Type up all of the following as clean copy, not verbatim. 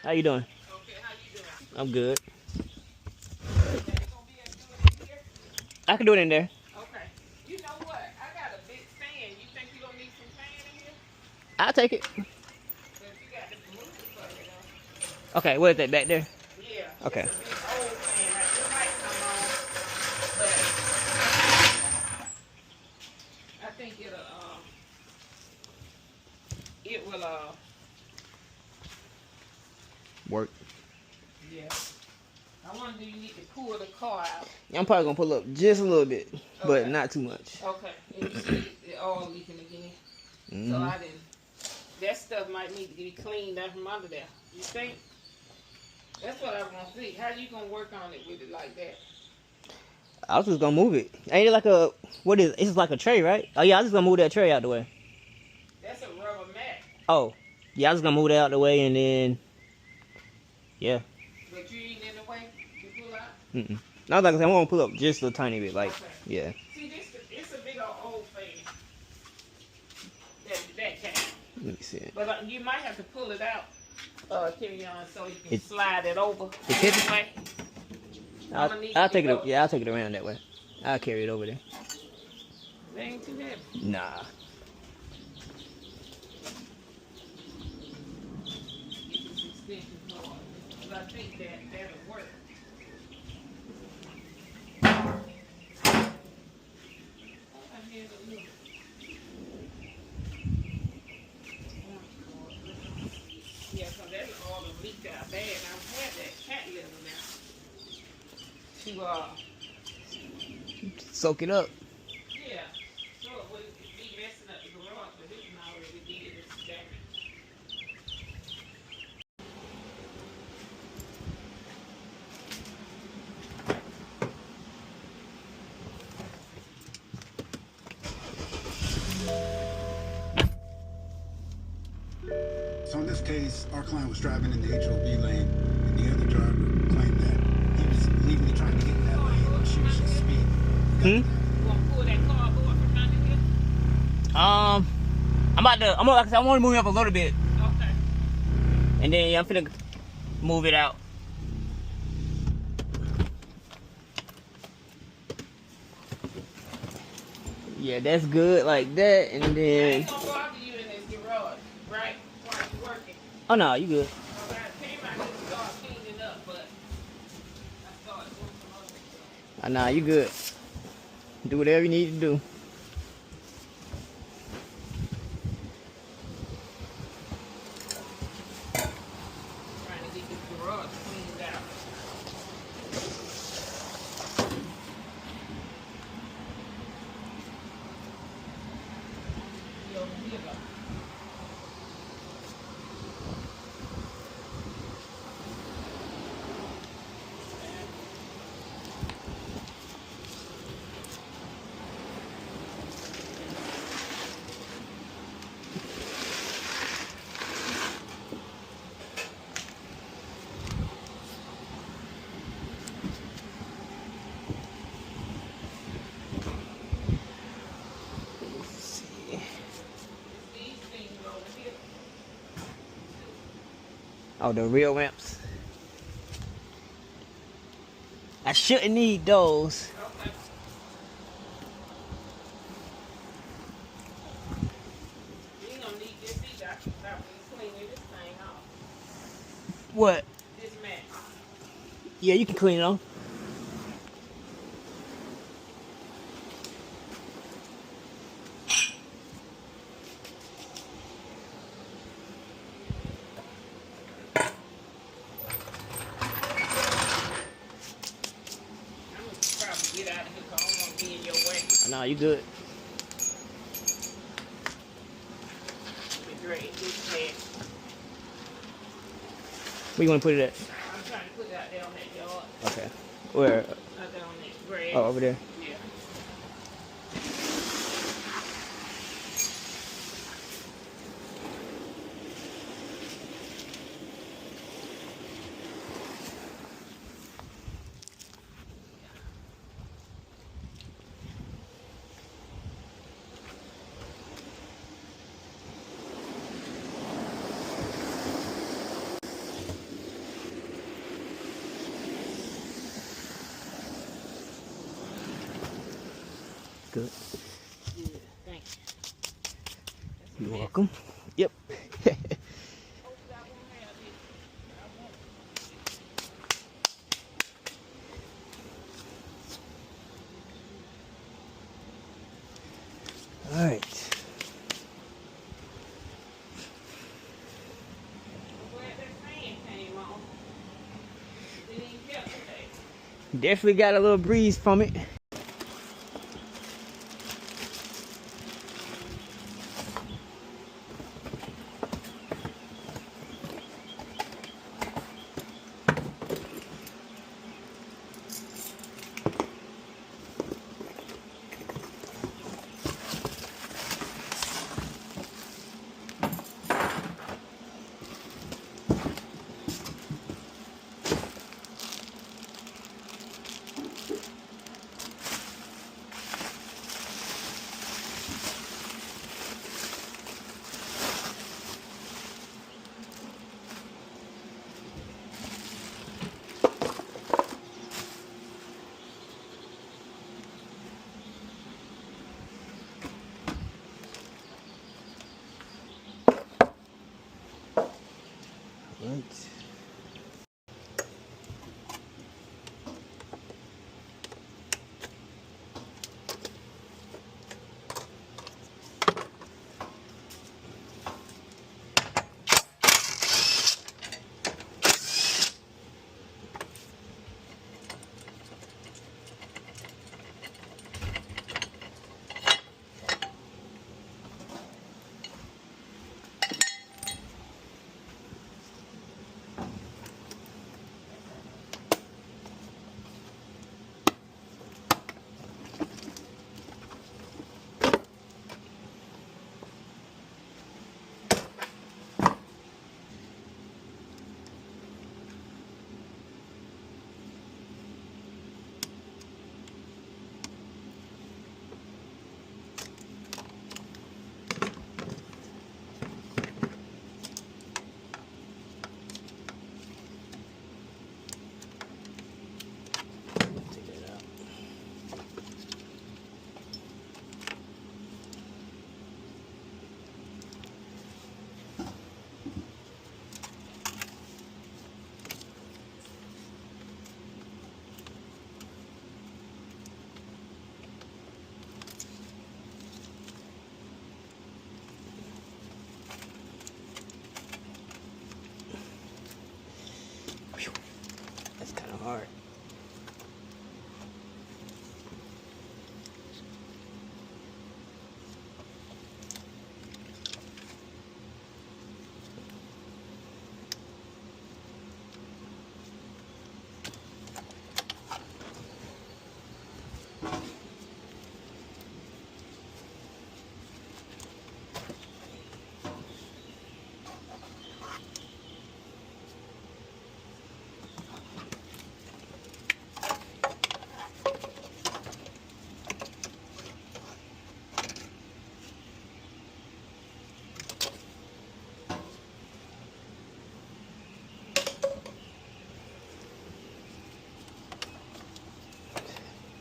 How you doing? Okay, how you doing? I'm good. Think it's gonna be able to do it in here? I can do it in there. Okay. You know what? I got a big fan. You think you gonna need some fan in here? I'll take it. But you got to move it for me though. Okay, what is that back there? Yeah, Okay. it's a big old fan. Like, it might come on, but I think it will Work. yeah. I wonder, do you need to pull the car out? I'm probably gonna pull up just a little bit, but Okay. not too much. Okay. And you see it all leaking again. So I didn't. That stuff might need to be cleaned up from under there. You think? That's what I want to see. How you gonna work on it with it like that? I was just gonna move it. Ain't it like a what is it? It's just like a tray, right? Oh yeah, I was just gonna move that tray out the way. That's a rubber mat. Oh. Yeah, I was gonna move that out the way and then yeah. But you ain't in the way to pull out? No, like I said, I'm gonna pull up just a tiny bit, like Okay. yeah. See, it's a big old fan. That can. Let me see it. But you might have to pull it out, carry on, so you can slide it over It's this way. I'll take it. Yeah, I'll take it around that way. I'll carry it over there. It ain't too heavy. Nah. Get this extension cord. But I think that'll work. Yeah, so that's all the leaked out bad. And I've had that cat litter now. Soak it up. Yeah. So it would be messing up the garage, but this one already did it. It's damaged. So in this case, our client was driving in the HOV lane, and the other driver claimed that he was legally trying to get in that lane, and she was just speeding. You want to pull that cardboard from under here? Like I said, I want to move it up a little bit, Okay. and then yeah, I'm finna move it out. Yeah, that's good, like that, and I then. ain't gonna bother you in this garage, right? While you working. Oh no, you good. Okay, I came out here to start cleaning up, but I started doing some other stuff. Oh nah, you good. Do whatever you need to do. Trying to get this garage cleaned out. Yo, here go. These things over here. Oh, the real ramps. I shouldn't need those. Okay. You ain't gonna need this either. I can probably clean this thing off. What? This mat. Yeah, you can clean it off. I'm gonna probably get out of here because I don't want to be in your way. Nah, you good. Let me drag this mat. Where you want to put it at? I'm trying to put it out there on that yard. Okay. Where? Out there on that grass. Oh, over there. Yeah. good. Good. Thank you. You're welcome. Yep. Hopefully I won't have this. I won't. All right. I'm glad that fan came on. It didn't get today. Definitely got a little breeze from it. Right. Take that out. Phew. That's kind of hard.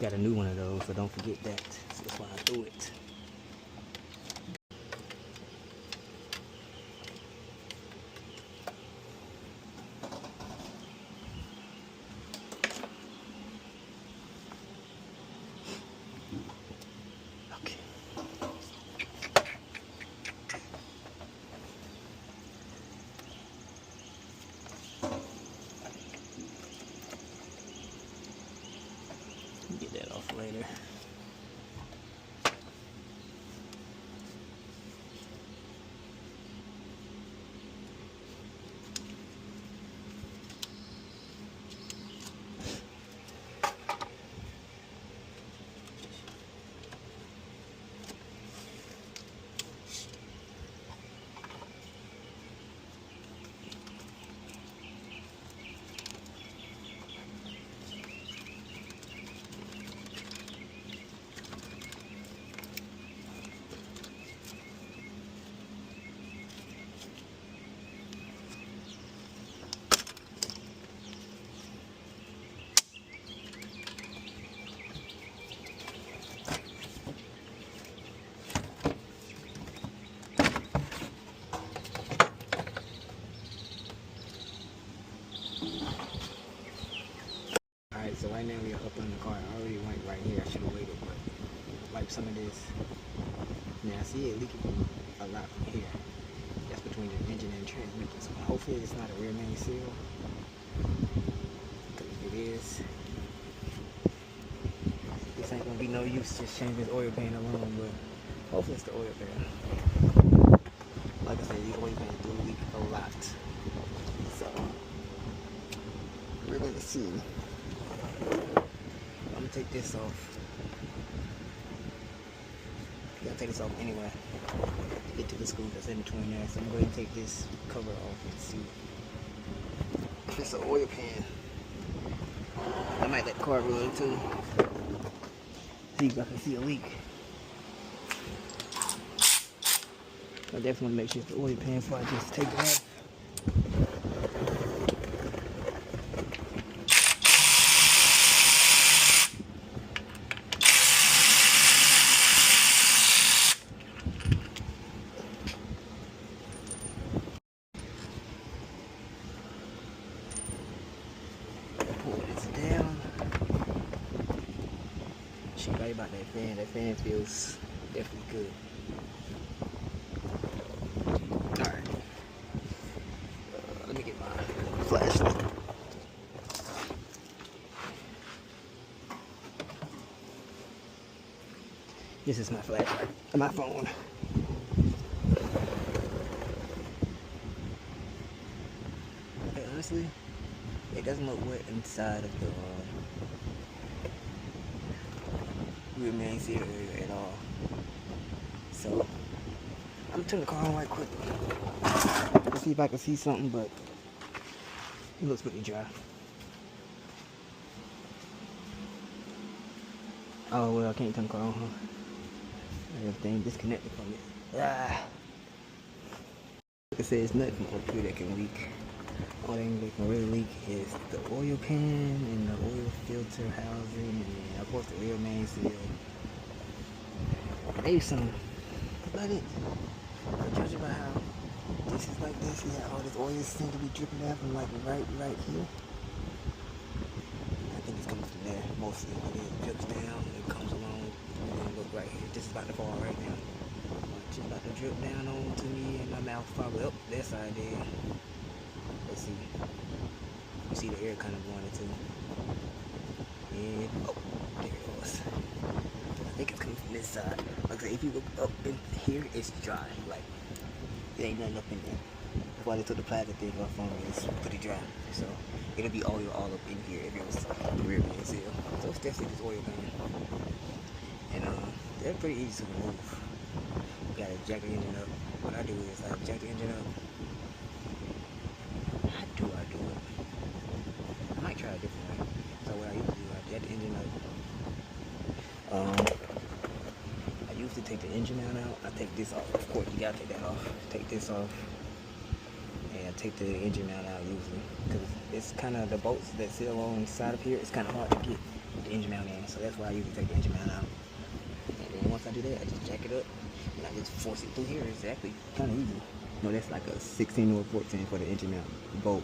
Got a new one of those, so don't forget that. So that's why I threw it. Okay. Get that off later. Alright, so right now we are up on the car. I already went right here. I should have waited, but wipe some of this. Now I see it leaking a lot from here. That's between the engine and transmission. So hopefully it's not a rear main seal. Because if it is, this ain't gonna be no use just changing this oil pan alone, but hopefully it's the oil pan. Like I said, these oil pans do leak a lot. So we're gonna see. I'm gonna take this off. Gotta take this off anyway. Get to the screw that's in between there. So I'm going to take this cover off and see if it's an oil pan. I might let the car run too. See if I can see a leak. I definitely want to make sure it's the oil pan before I just take it off. Right about that fan. That fan feels definitely good. Alright. Let me get my flashlight. This is my flashlight. My phone. Okay, honestly, it doesn't look wet inside of the rear main seal area at all. So I'm gonna turn the car on right quick. Let's see if I can see something, but it looks pretty dry. Oh well, I can't turn the car on, huh? Everything disconnected from it. Ah. Like I said, it's nothing from up here that can leak. All thing that can really leak is the oil pan and the oil filter housing, and of course the rear main seal. Maybe some, but it. Judging by how this is like this, yeah, all this oil seems to be dripping out from like right here. I think it's coming from there mostly. When it drips down, it comes along, and look right here. This is about to fall right now. Just about to drip down onto me and my mouth probably up that side there. Let's see. You see the air kind of going into. And oh, there it goes. I think it's coming from this side. Like I said, if you look up in here, it's dry. Like there ain't nothing up in there. That's why they took the plastic thing off on it. It's pretty dry. So it'll be oil all up in here if it was the rear main seal. So it's definitely this oil pan. And they're pretty easy to remove. You gotta jack the engine up. What I do is I jack the engine up. How do I do it? I might try a different way. So what I usually do, I jack the engine up. I usually take the engine out. I take this off. Of course, you gotta take that off. Take this off. And I take the engine out usually. Because it's kind of the bolts that sit along the side of here. It's kind of hard to get the engine out in. So that's why I usually take the engine out. And then once I do that, I just jack it up. And I just force it through here. It's actually kind of easy. No, that's like a 16 or a 14 for the engine mount bolt.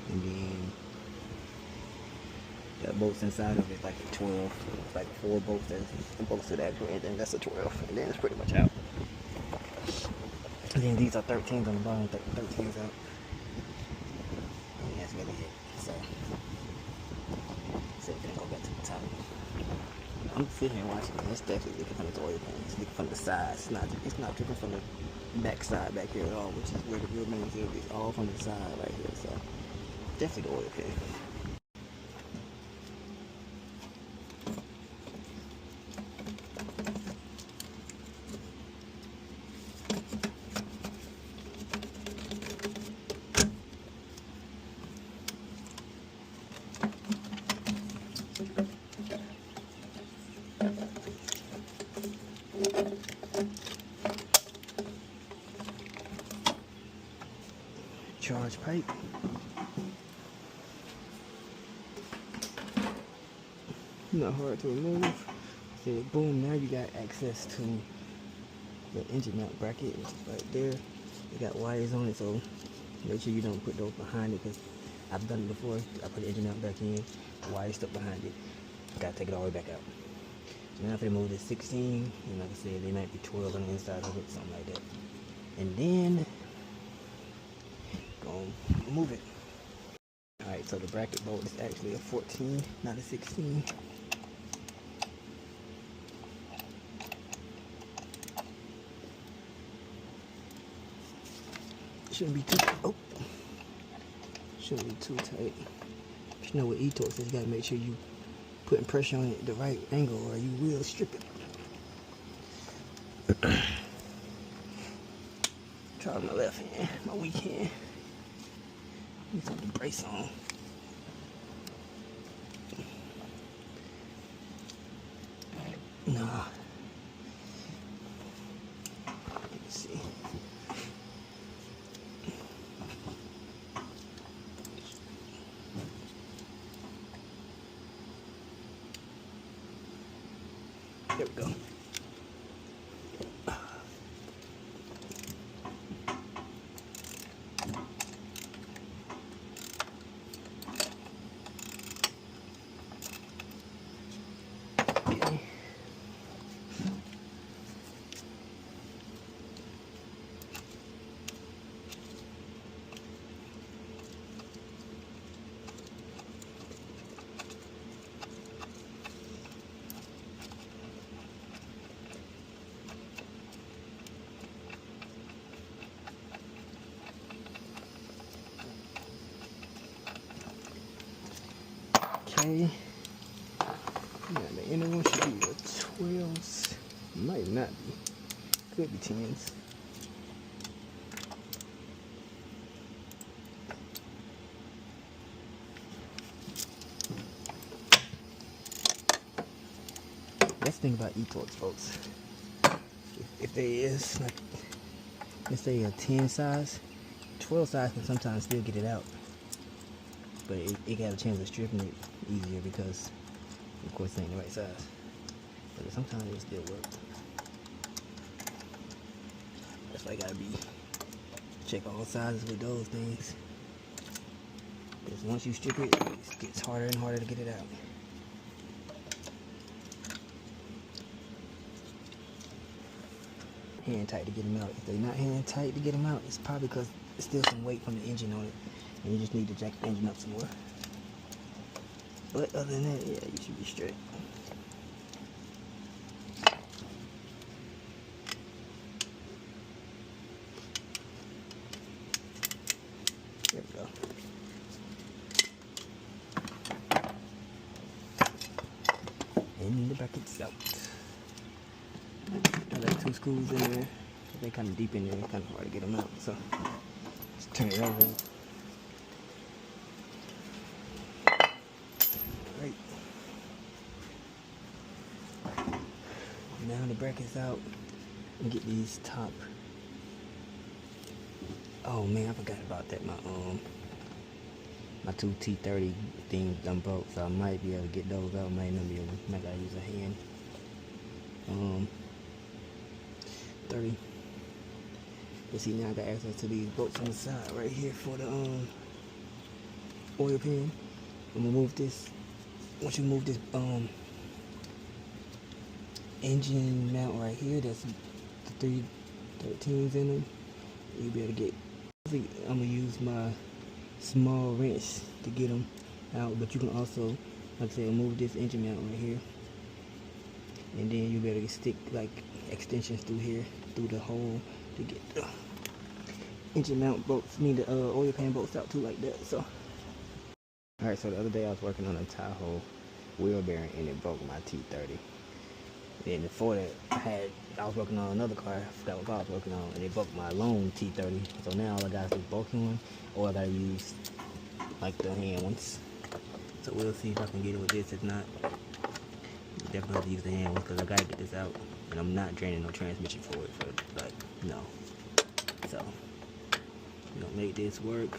And then the bolts inside of it, like a 12. It's like 4 bolts that's bolts to the actual engine. That's a 12. And then it's pretty much out. And then these are 13s on the bottom. 13s out. And that's really it. So it's gonna go back to the top. I'm sitting here watching it. It's definitely leaking from the oil pan. It's leaking from the sides. It's not dripping from the back side back here at all, which is where the real main seal is. All from the side right here. So definitely the oil pan. Charge pipe. Not hard to remove. See, boom, now you got access to the engine mount bracket, which is right there. You got wires on it, so make sure you don't put those behind it, because I've done it before. I put the engine mount back in, wire stuck behind it. Gotta take it all the way back out. So now if they move this 16, and like I said, they might be 12 on the inside of it, something like that. And then gonna move it. Alright, so the bracket bolt is actually a 14, not a 16. Shouldn't be too tight. But you know what e-torque is, you gotta make sure you putting pressure on it the right angle or you will strip it. Try with my left hand, my weak hand. Need something to brace on. Nah. Let's see. There we go. Okay. Okay. Yeah, the inner one should be a 12s. Might not be. Could be 10s. That's the thing about e-torques, folks. If there is, like, let's say a 10 size, 12 size can sometimes still get it out. But it got a chance of stripping it easier because, of course, it ain't the right size. But sometimes it still works. That's why you gotta check all sizes with those things. Because once you strip it, it gets harder and harder to get it out. Hand tight to get them out. If they're not hand tight to get them out, it's probably because there's still some weight from the engine on it. And you just need to jack the engine up some more. But other than that, yeah, you should be straight. There we go. And the bracket's out. I got 2 screws in there. They're kind of deep in there. It's kind of hard to get them out. So just turn it over. Right. Now the bracket's out. And get these top. Oh man, I forgot about that. My 2 T30 things done broke, so I might be able to get those out. Might not be able. Might gotta use a hand. 30. You see, now I got access to these bolts on the side right here for the oil pan. I'm gonna move this. Once you move this engine mount right here, that's the 313s in them, you'll be able to get. I think I'm gonna use my small wrench to get them out, but you can also, like I said, move this engine mount right here, and then you'll be able to stick like extensions through here, through the hole to get the engine mount bolts, the oil pan bolts out too, like that. So, all right. So the other day I was working on a Tahoe wheel bearing and it broke my T30. Then before that, I was working on another car. I forgot what car I was working on, and it broke my lone T30. So now all I got is this bulky one, or I gotta use like the hand ones. So we'll see if I can get it with this. If not, definitely have to use the hand ones because I gotta get this out, and I'm not draining no transmission for it. But no. So we're gonna make this work.